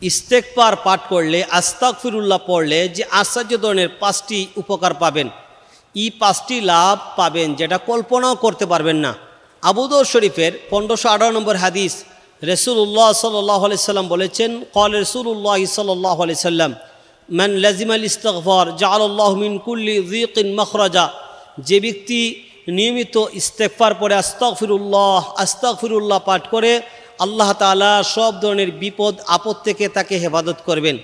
ইস্তেগফার পাঠ করলে, আস্তাগফিরুল্লাহ পড়লে যে আশ্চর্য ধরনের 5টি উপকার পাবেন, এই 5টি লাভ পাবেন যেটা কল্পনাও করতে পারবেন না। আবু দাউদ শরীফের 1518 নম্বর হাদিস, রাসূলুল্লাহ সাল্লাল্লাহু আলাইহি সাল্লাম বলেছেন, ক্বাল রাসূলুল্লাহ সাল্লাল্লাহু আলাইহি সাল্লাম, মান লাজিমাল ইস্তিগফার জাআলাল্লাহু মিন কুল্লি যিকিন মাখরাজা। যে ব্যক্তি নিয়মিত ইস্তেগফার পড়ে আস্তাগফিরুল্লাহ পাঠ করে, আল্লাহ তাআলা সব ধরনের বিপদ আপদ থেকে তাকে হেফাজত করবেন।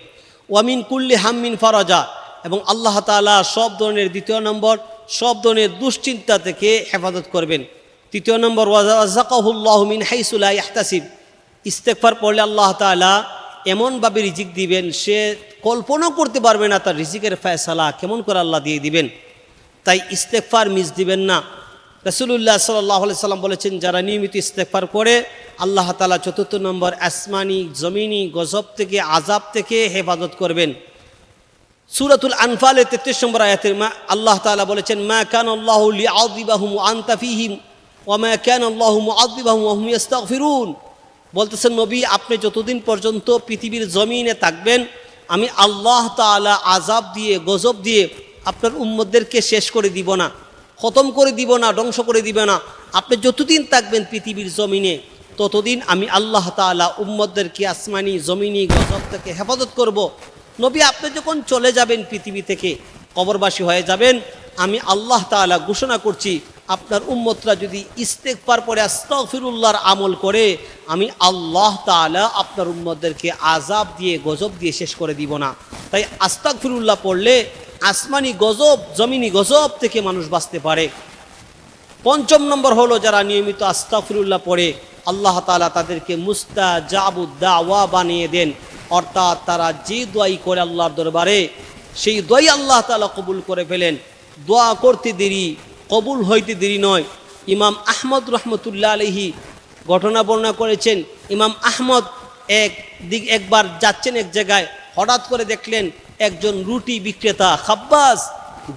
ওয়ামিন কুল্লি হাম্মিন ফারাজা, এবং আল্লাহ তাআলা সব ধরনের, দ্বিতীয় নম্বর, সব ধরনের দুশ্চিন্তা থেকে হেফাজত করবেন। তৃতীয় নম্বর, ওয়াযাকাহুল্লাহু মিন হাইসু লা ইয়াহতাসিব। ইস্তেগফার পড়লে আল্লাহ তাআলা এমনভাবে রিজিক দিবেন, সে কল্পনাও করতে পারবে না তার রিজিকের ফয়সালা কেমন করে আল্লাহ দিয়ে দিবেন। তাই ইস্তেগফার মিস দিবেন না। রাসূলুল্লাহ সাল্লাল্লাহু আলাইহি সাল্লাম বলেছেন, যারা নিয়মিত ইস্তেগফার করে আল্লাহ তাআলা 4th নম্বর আসমানি জমিনি গজব থেকে, আযাব থেকে হেফাজত করবেন। সূরাতুল আনফালের 33 নম্বর আয়াতের আল্লাহ তাআলা বলেছেন, মা কানাল্লাহু লিআযিবাহুম ওয়া আনতা ফীহিম ওয়া মা কানাল্লাহু মুআযিবাহুম ওয়া হুম ইস্তাগফিরুন। বলতেছেন, নবী আপনি যতদিন পর্যন্ত পৃথিবীর জমিনে থাকবেন, আমি আল্লাহ তাআলা আযাব দিয়ে, গজব দিয়ে আপনার উম্মতদেরকে শেষ করে দিব না, খতম করে দিব না, ধ্বংস করে দিব না। আপনি যতদিন থাকবেন পৃথিবীর জমিনে, ততদিন আমি আল্লাহ তাআলা উম্মতদেরকে আসমানি জমিনি গজব থেকে হেফাজত করব। নবী আপনি যখন চলে যাবেন পৃথিবী থেকে, কবরবাসী হয়ে যাবেন, আমি আল্লাহ তাআলা ঘোষণা করছি, আপনার উম্মতরা যদি ইস্তেগফার পড়ে আস্তাগফিরুল্লাহর আমল করে, আমি আল্লাহ তাআলা আপনার উম্মতদেরকে আযাব দিয়ে, গজব দিয়ে শেষ করে দিব না। তাই আস্তাগফিরুল্লাহ পড়লে আসমানি গজব, জমিনি গজব থেকে মানুষ বাঁচতে পারে। 5ম নম্বর হলো, যারা নিয়মিত আস্তাগফিরুল্লাহ পড়ে আল্লাহ তাআলা তাদেরকে মুস্তাজাবুদ দাওয়া বানিয়ে দেন। অর্থাৎ তারা যে দোয়াই করে আল্লাহর দরবারে, সেই দোয়াই আল্লাহ তাআলা কবুল করে ফেলেন। দোয়া করতে দেরি, কবুল হইতে দেরি নয়। ইমাম আহমদ রহমতুল্লাহ আলাইহি ঘটনা বর্ণনা করেছেন, ইমাম আহমদ একবার যাচ্ছেন এক জায়গায়, হঠাৎ করে দেখলেন একজন রুটি বিক্রেতা খাব্বাস,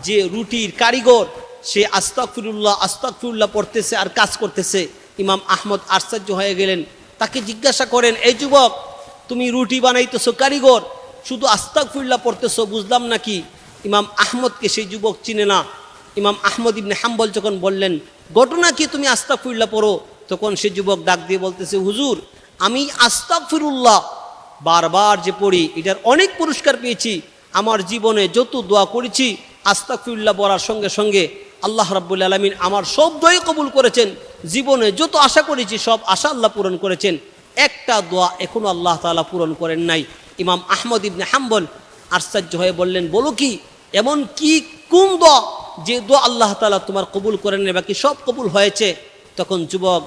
যে রুটির কারিগর, সে আস্তাগফিরুল্লাহ পড়তেছে আর কাজ করতেছে। ইমাম আহমদ আশ্চর্য হয়ে গেলেন, তাকে জিজ্ঞাসা করেন, এই যুবক, তুমি রুটি বানাইতেছো, কারিগর, শুধু আস্তাগফিরুল্লাহ পড়তেছো, বুঝলাম নাকি? ইমাম আহমদকে সেই যুবক চিনে না। ইমাম আহমদ ইবনে হাম্বল যখন বললেন, ঘটনা কি, তুমি আস্তাগফিরুল্লাহ পড়ো? তখন সে যুবক ডাক দিয়ে বলতেছে, হুজুর, আমি আস্তাগফিরুল্লাহ বারবার যে পড়ি, এটার অনেক পুরস্কার পেয়েছি। আমার জীবনে যত দোয়া করেছি, আস্তাগফিরুল্লাহ পড়ার সঙ্গে সঙ্গে আল্লাহ রাব্বুল আলামিন আমার সব দোয়া কবুল করেছেন। জীবনে যত আশা করেছি, সব আশা আল্লাহ পূরণ করেছেন। একটা দোয়া এখনো আল্লাহ তাআলা পূরণ করেন নাই। ইমাম আহমদ ইবনে হাম্বল আশ্চর্য হয়ে বললেন, বলো কি, এমন কি কোন দোয়া যে দোয়া আল্লাহ তাআলা তোমার কবুল করেন নাই, বাকি সব কবুল হয়েছে? তখন যুবক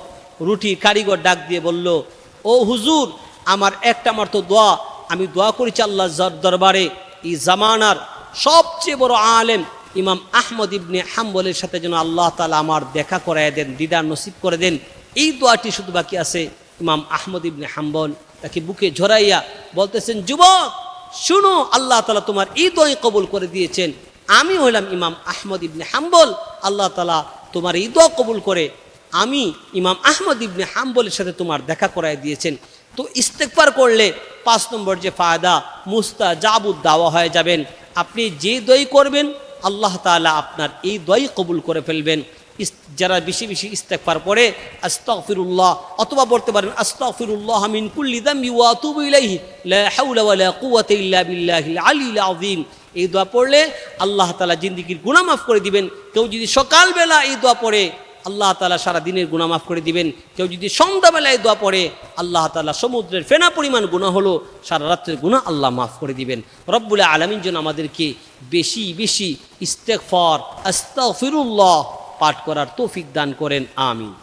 রুটি কারিগর ডাক দিয়ে বলল, ও হুজুর, আমার তো দোয়া, আমি দোয়া করেছি আল্লাহর দরবারে, এই জামানার সবচেয়ে বড় আলেম ইমাম আহমদ ইবনে হাম্বলের সাথে যেন আল্লাহ তাআলা আমার দেখা করায় দেন, দিদার নসিব করে দেন। এই দোয়াটি শুধু বাকি আছে। ইমাম আহমদ ইবনে হাম্বল তাকে বুকে ঝরাইয়া বলতেছেন, যুবক শুনো, আল্লাহ তাআলা তোমার এই দোয়া কবুল করে দিয়েছেন। আমি হইলাম ইমাম আহমদ ইবনে হাম্বল, আল্লাহ তাআলা তোমার এই দোয়া কবুল করে আমি ইমাম আহমদ ইবনে হাম্বলের সাথে তোমার দেখা করায় দিয়েছেন। তো ইস্তেগফার করলে 5 নম্বর যে ফায়দা, মুস্তাজাবুদ দাওয়া হয়ে যাবেন। আপনি যে দোয়াই করবেন, আল্লাহ তাআলা আপনার এই দোয়াই কবুল করে ফেলবেন। যারা বেশি বেশি ইস্তেগফার পড়ে আস্তাগফিরুল্লাহ, অথবা বলতে পারেন আস্তাগফিরুল্লাহ মিন কুল্লি যামবি ওয়া আতুবু ইলাইহি লা হাওলা ওয়ালা কুওয়াতা ইল্লা বিল্লাহিল আলিয়্যিল আযীম। এই দোয়া পড়লে আল্লাহ তাআলা জিন্দেগীর গুনাহ মাফ করে দিবেন। কেউ যদি সকালবেলা এই দোয়া পড়ে, আল্লাহ তাআলা সারা দিনের গুনাহ মাফ করে দিবেন। কেউ যদি সন্ধ্যাবেলায় এই দোয়া পড়ে, আল্লাহ তাআলা সমুদ্রের ফেনা পরিমাণ গুনাহ হলো সারা রাতের গুনাহ আল্লাহ মাফ করে দিবেন। রব্বুল আলামিন যেন আমাদেরকে বেশি বেশি ইস্তেগফার, আস্তাগফিরুল্লাহ পাঠ করার তৌফিক দান করেন। আমিন।